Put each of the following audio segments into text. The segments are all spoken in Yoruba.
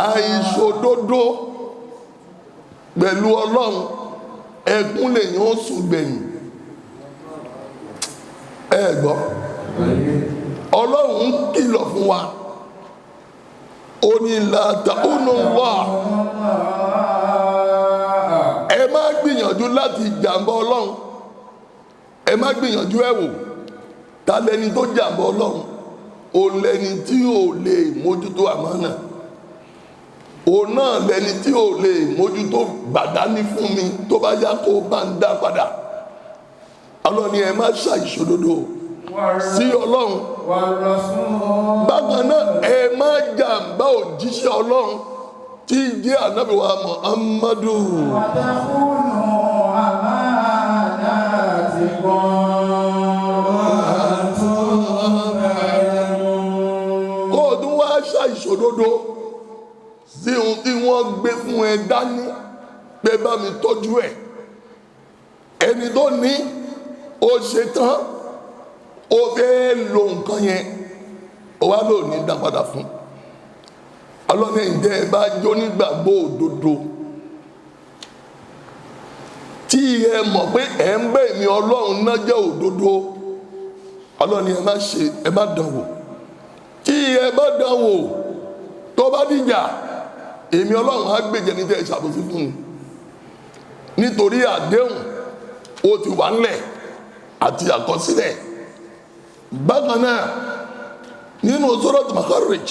àìṣòdodo pẹ̀lú Ọlọ́run ẹkún lèyàn ó sùn gbẹ̀yìn. ẹ gbọ́ Ọlọ́run ń kìlọ̀ fún wa ó ní látàkùnú wà ẹ má gbìyànjú láti jàǹbá Ọlọ́run, ẹ má gbìyànjú ẹ wò ta lẹni tó jàǹbá Ọlọ́run, ó lẹni tí ò lè mójútó àmánà, òun náà lẹni tí ò lè mójútó gbàdání fún mi tó bá yá kó bá ń dá padà. Ọlọ́run ni ẹ má ṣàìṣòdodo sí Ọlọ́run, bákan náà ẹ má jàǹbá òjíṣẹ́ Ọlọ́run tí jẹ́ ànábì wa Muhammadu. kó o tún wá ṣàìṣòdodo sí ohun tí wọ́n gbé fún ẹ dání pé bá mi tọ́jú ẹ̀. ẹni tó ní ó ṣe tán ó fẹ́ lo nǹkan yẹn ó wá lò ní dá padà fún. Ọlọ́run ìjẹ́ ẹ bá jó nígbàgbọ́ òdodo tí ẹ mọ̀ pé ẹ ń bẹ̀ mí Ọlọ́run náà jẹ́ òdodo, Ọlọ́run ẹ má ṣe, ẹ má dánwò. tí ẹ bá dánwò tó bá dìjà èmi Ọlọ́run á gbèjẹ ní tẹ́ ẹ ṣàbòsí fún mi, nítorí àdéhùn ó ti wà ńlẹ̀ àti àkọsílẹ̀. bákan náà nínú Surat Makharij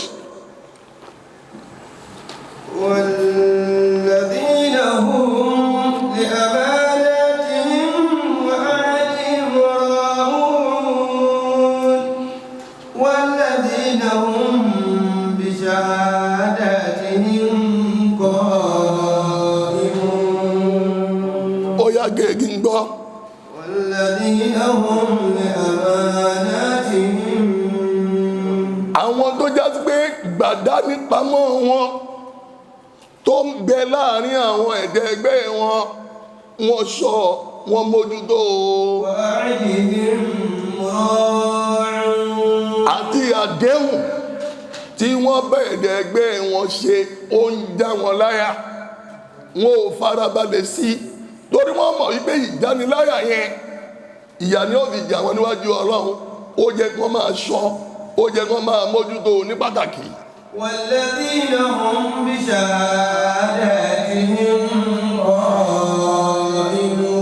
والذين هم لأماناتهم وعهدهم راعون والذين هم بشهاداتهم قائمون. ó yá gègé ń gbọ́. والذين هم لأماناتهم. àwọn tó jásí pé gbàdání pamọ́ wọn tó ń bẹ láàrin àwọn ẹ̀dẹ́ ẹgbẹ́ wọn, wọ́n ṣọ́, wọ́n mójútó. àti àdéhùn tí wọ́n bá ẹ̀dẹ́ ẹgbẹ́ wọn ṣe ó ń já wọn láyà, wọn ò farabalẹ̀ sí torí wọ́n mọ̀ wípé ìjániláyà yẹn ìyà ni ó fi jà wọn níwájú Ọlọ́run. ó jẹ́ kí wọ́n máa ṣọ́, ó jẹ́ kí wọ́n máa mójútó ní pàtàkì. والذين هم بشهاداتهم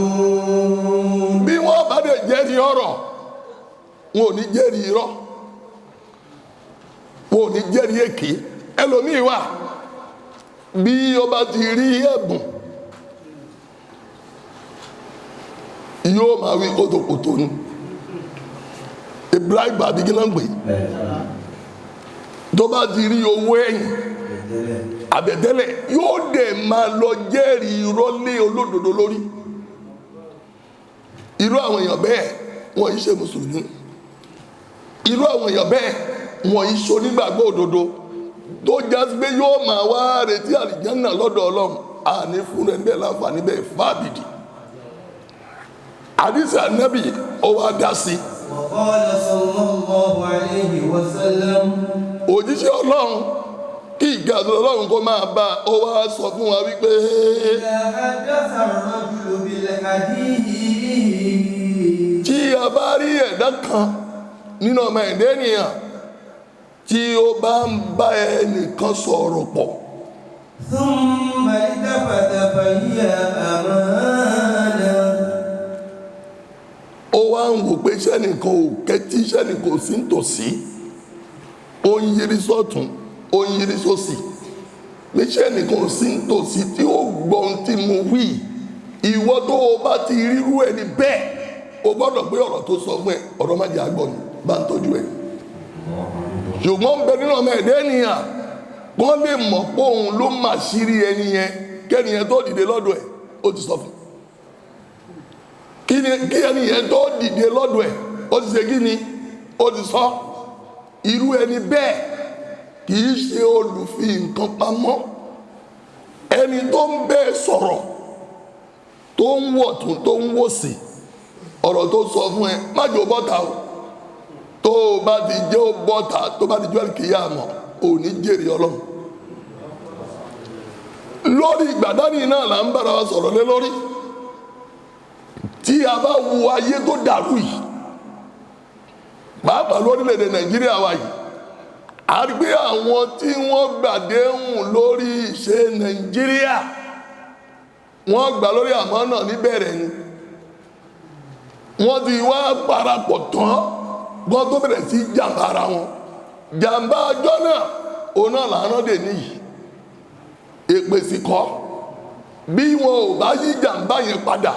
قائمون. bí wọ́n bá dé jẹ́rìí ọ̀rọ̀ wọn ò ní jẹ́rìí irọ́, wọn ò ní jẹ́rìí èké. ẹlòmíì wà bí ó bá ti rí ẹ̀bùn yóò máa wí kótókótó ni. Ibrahim abigi náà ń pè tó bá ti rí owó ẹ̀yìn àbẹ̀tẹ́lẹ̀ yóò dẹ̀ máa lọ jẹ́rìí irọ́ lé olódodo lórí. irú àwọn èèyàn bẹ́ẹ̀ wọ́n yìí ṣe mùsùlùmí, irú àwọn èèyàn bẹ́ẹ̀ wọ́n yìí ṣe onígbàgbọ́ òdodo tó jásí pé yóò máa wá retí àlìjánà lọ́dọ̀ Ọlọ́run. àní fún ẹ̀ bẹ́ẹ̀ láǹfààní bẹ́ẹ̀ fábìdì. àdìsí ànábì ó wá dá sí. وقال صلى الله عليه وسلم. òjíṣẹ́ Ọlọ́run kí ìgbà Ọlọ́run kó máa bá ó wá sọ fún wa wípé إذا حدث الرجل بالحديث. tí a bá rí ẹ̀dá kan nínú ọmọ ẹ̀dá ènìyàn tí ó bá ń bá ẹnìkan sọ̀rọ̀ pọ̀ ثم التفت فهي أمانة. ó wá ń wò pé sẹ́nìkan ò kẹ́tí, sẹ́nìkan ò sí nítòsí, ó ń yiri sọ́tún ó ń yiri sósì, pé sẹ́nìkan ò sí nítòsí tí ó gbọ́ ohun tí mo wí. ìwọ tó o bá ti rírú ẹni bẹ́ẹ̀ o gbọ́dọ̀ gbé ọ̀rọ̀ tó sọ fún ẹ ọ̀rọ̀ má jẹ́ àgbọ̀ ni bá ń tọ́jú ẹ. ṣùgbọ́n bẹ nínú ọmọ ẹ̀dẹ́ ènìyàn wọ́n lè mọ̀ pé òun ló mà ṣírí ẹni yẹn kẹ́ni yẹn tó dìde lọ́dọ̀ ẹ̀ ó ti sọ fún kí ẹni yẹn tó dìde lọ́dọ̀ ẹ̀ ó ti ṣe kí ni ó ti sọ. irú ẹni bẹ́ẹ̀ kì í ṣe olùfi nǹkan pamọ́. ẹni tó ń bẹ́ẹ̀ sọ̀rọ̀ tó ń wọ̀ tún tó ń wò sí ọ̀rọ̀ tó sọ fún ẹ má jẹ́ ó bọ́ta o tó o bá ti jẹ́ ó bọ́ta tó bá ti jẹ́ àlùkìyà mọ̀ ò ní jèrè ọlọ́run. lórí ìgbàdánì náà là ń bára wa sọ̀rọ̀ lé lórí. tí a bá wo ayé tó dàrú yìí pàápàá lórílẹ̀‐èdè nàìjíríà wa yìí a rí pé àwọn tí wọ́n gbàdéhùn lórí ìṣe nàìjíríà wọ́n gbà lórí àmánà níbẹ̀rẹ̀ ni wọ́n ti wá parapọ̀ tán wọ́n tó bẹ̀rẹ̀ sí jàǹbá ara wọn. jàǹbá ọjọ́ náà òun náà làánà dè níyì èpè sì kọ́ bí wọn ò bá yí jàǹbá yẹn padà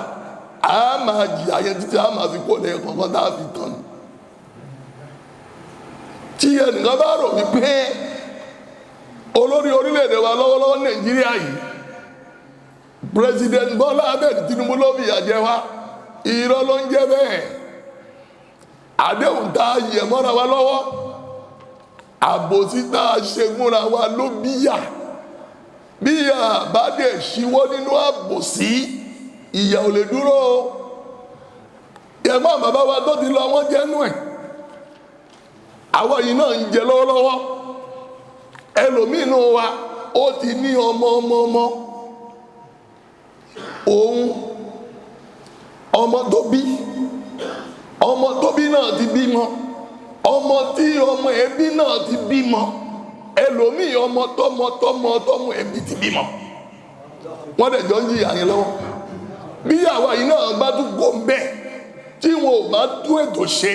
a máa jìyà yẹn títí a máa fi kó lẹ́yìn kankan tá a fi tán ni. tí ẹnìkan bá rò wípé olórí orílẹ̀-èdè wa lọ́wọ́lọ́wọ́ nàìjíríà yìí president Bọ́lá Ahmed Tinubu ló fi ìyà jẹ wá irọ́ ló ń jẹ́ bẹ́ẹ̀. àdéhùn tá a yẹ mọ́ra wa lọ́wọ́ àbòsí tá a ṣe fúnra wa ló bíyà bíyà bá dẹ̀ ṣíwọ́ nínú àbòsí ìyà ò lè dúró. ẹ̀gbọ́n bàbá wa tó ti lọ wọ́n jẹ́nu ẹ̀ àwọn yìí náà ń jẹ lọ́wọ́lọ́wọ́. ẹlòmínú wa ó ti ní ọmọ òun ọmọ tó bí náà ti bímọ ọmọ tí ọmọ ẹbí náà ti bímọ ẹlòmíì ọmọ tọmọ ẹbí ti bímọ wọ́n dẹ̀ jọ ń jìyà yẹn lọ́wọ́. bí àwa yìí náà bá tún gbó ń bẹ́ẹ̀ tí wọn ò bá tún ètò ṣe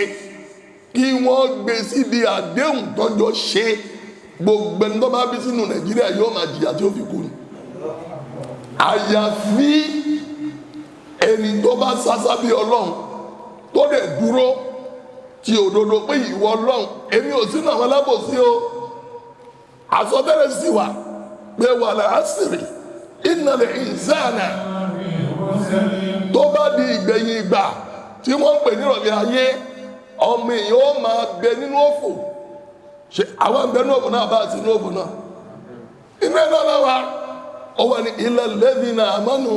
kí wọ́n gbé síbi àdéhùn tọ́jọ́ ṣe gbogbo ẹni tó bá bí sínú nàìjíríà yóò máa jìyà tí ó fi kú ni. àyàfi ẹni tó bá sásá bí ọlọ́run tó dẹ̀ dúró tí òdodo pé ìwọ ọlọ́run èmi ò sínú àwọn alábòsí o. àsọtẹ́lẹ̀ sì wà pé wàlẹ̀ àṣírí innal insana tó bá di ìgbẹ̀yìn ìgbà tí wọ́n ń pè ní ìrọ̀lẹ́ ayé ọmọ èèyàn ó máa bẹ nínú òfò. ṣe àwọn ń bẹ nínú òfò náà bá ti nínú òfò náà inú ẹ̀ náà wá ó wà ní illal ladhina amanu.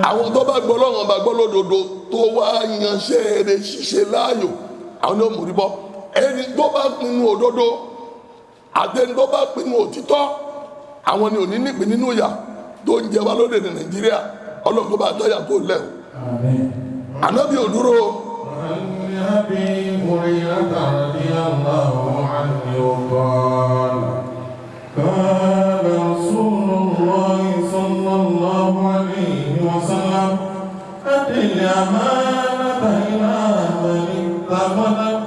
àwọn tó bá gbọ́ lọ́wọ́n bá gbọ́ lódodo tó wá yanṣẹ́ eré ṣíṣe láàyò àwọn ní òmùrí bọ́. ẹni tó bá pinnu òdodo àtẹni tó bá pinnu òtítọ́ àwọn ni òní nípìn nínú ìyà tó ń jẹ wá lóde ní nàìjíríà ọlọ́run tó bá tọ́yà tó lẹ̀ o. ànábì òdúró. قال رسول الله صلى الله عليه وسلم أد الأمانة إلى من ائتمنك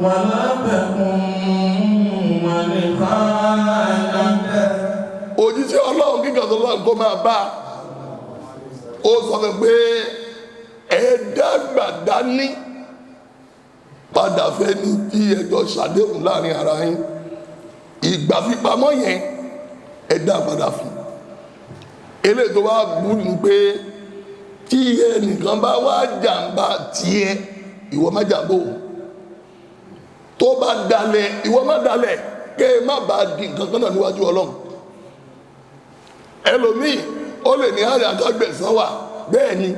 ولا تكن من خانك. òjíṣẹ́ ọlọ́run kíkà tó lọ́run kó máa bá ó sọ fún pé ẹ̀ẹ́dàgbà dání padà fẹ́ ní tí ẹjọ́ ṣàdéhùn láàrin ara yín ìgbà fipamọ́ yẹn ẹ̀dá padà fún. eléyìí tó wá burú ni pé tí ẹnìkan bá wá jàǹbá tiẹ̀ ìwọ má jàǹbó tó bá dalẹ̀ ìwọ má dalẹ̀ kẹ́ ẹ má bàa di nǹkan kan náà níwájú ọlọ́run. ẹlòmíì ó lè ní àrẹ àtàgbẹ̀sán wà bẹ́ẹ̀ ni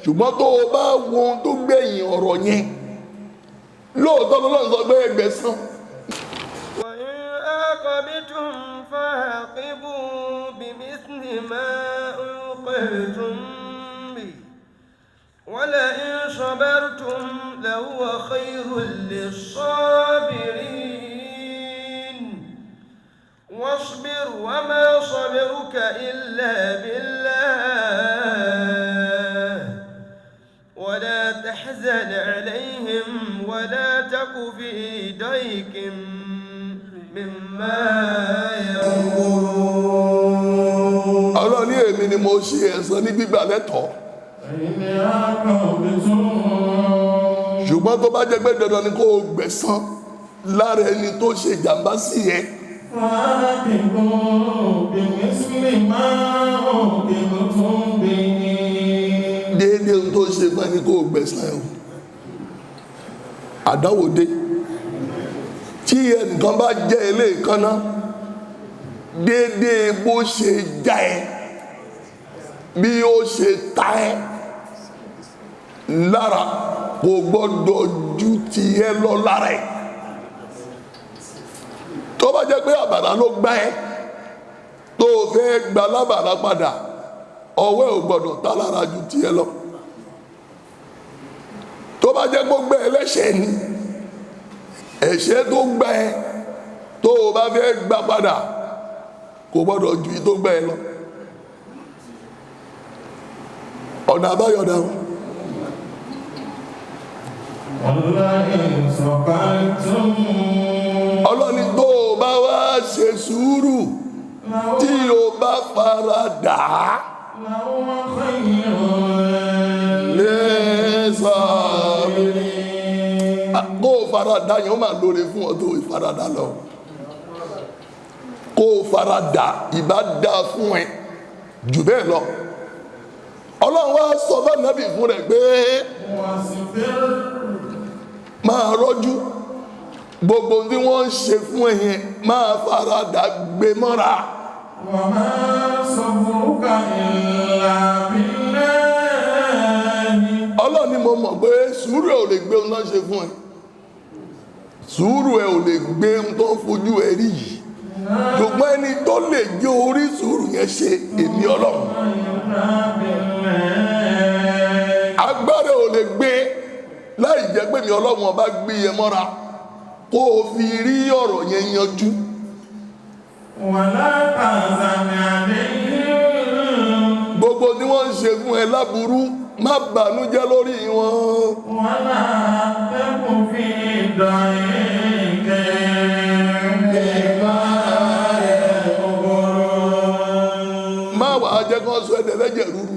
ṣùgbọ́n tó o bá wo ohun tó gbẹ̀yìn ọ̀rọ̀ yẹn lóòótọ́ lọ́lọ́run sọ pé ẹgbẹ̀sán. عاقبتم فعاقبوا بمثل ما عوقبتم به ولئن صبرتم لهو خير للصابرين واصبر وما صبرك إلا بالله ولا تحزن عليهم ولا تك في ضيق ọlọ́run ní èmi ni mo ṣe ẹ̀san ní gbígbà lẹ́tọ̀ọ́ ṣùgbọ́n tó bá jẹ́ pé dandan ni kó o gbẹ̀san lára ẹni tó ṣe jàmbá sí ẹ. déédéé tó ṣe fún ẹni kó o gbẹ̀san ẹ o. àdánwò dé tí ẹnìkan bá jẹ́ eléèkan náà déédéé bó ṣe já ẹ bí ó ṣe ta ẹ lára kò gbọ́dọ̀ ju tiẹ̀ lọ lára ẹ. tó bá jẹ́ pé àbàrà ló gbá ẹ tó fẹ́ gba lábàrà padà ọwọ́ ẹ ò gbọ́dọ̀ ta lára ju tiẹ̀ lọ. tó bá jẹ́ pé ó gbẹ́ ẹlẹ́ṣẹ̀ ni ẹ̀ṣẹ̀ tó gbá ẹ tó o bá fẹ́ gbà padà kò gbọ́dọ̀ ju tó gbá ẹ lọ. ọ̀nà àbáyọ dáhùn. ọlọ́ni tó o bá wá ṣe sùúrù tí o bá fara dà á kó o fara dà yẹn ó máa lóore fún ọ tó ìfaradà lọ. kó o fara dà ìbá dà fún ẹ jù bẹ́ẹ̀ lọ. ọlọ́run wá sọ fún ànábì fún rẹ̀ pé máa rọ́jú gbogbo tí wọ́n ń ṣe fún ẹ̀yẹn máa fara dà gbé mọ́ra. ọlọ́run ni mo mọ̀ pé sùúrù ẹ̀ ò lè gbé ohun tó ń ṣe fún ẹ. sùúrù ẹ̀ ò lè gbé ohun tó ń fojú ẹ rí yìí. ṣùgbọ́n ẹni tó lè jẹ́ orí sùúrù yẹn ṣe èmi ọlọ́run. agbára ò lè gbé láì jẹ́ pé mi ọlọ́run ọba gbé yẹn mọ́ra kó o fi rí ọ̀rọ̀ yẹn yanjú. gbogbo tí wọ́n ń ṣe fún ẹ láburú má bànújẹ́ lórí wọn. má wàá jẹ́ kó sọ ẹ̀dẹ̀ ẹlẹ́jẹ̀ rúru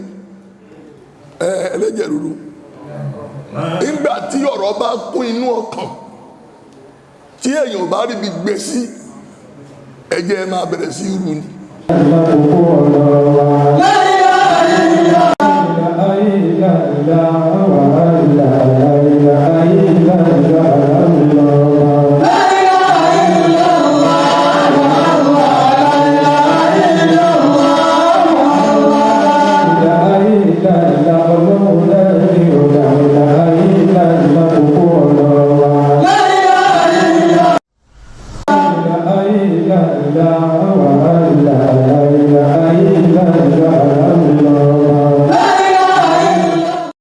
ẹlẹ́jẹ̀ rúru. nígbà tí ọ̀rọ̀ bá kún inú ọkàn tí èèyàn bá rí bí gbé sí ẹ̀jẹ̀ máa bẹ̀rẹ̀ sí rú ni. la ilaha illallah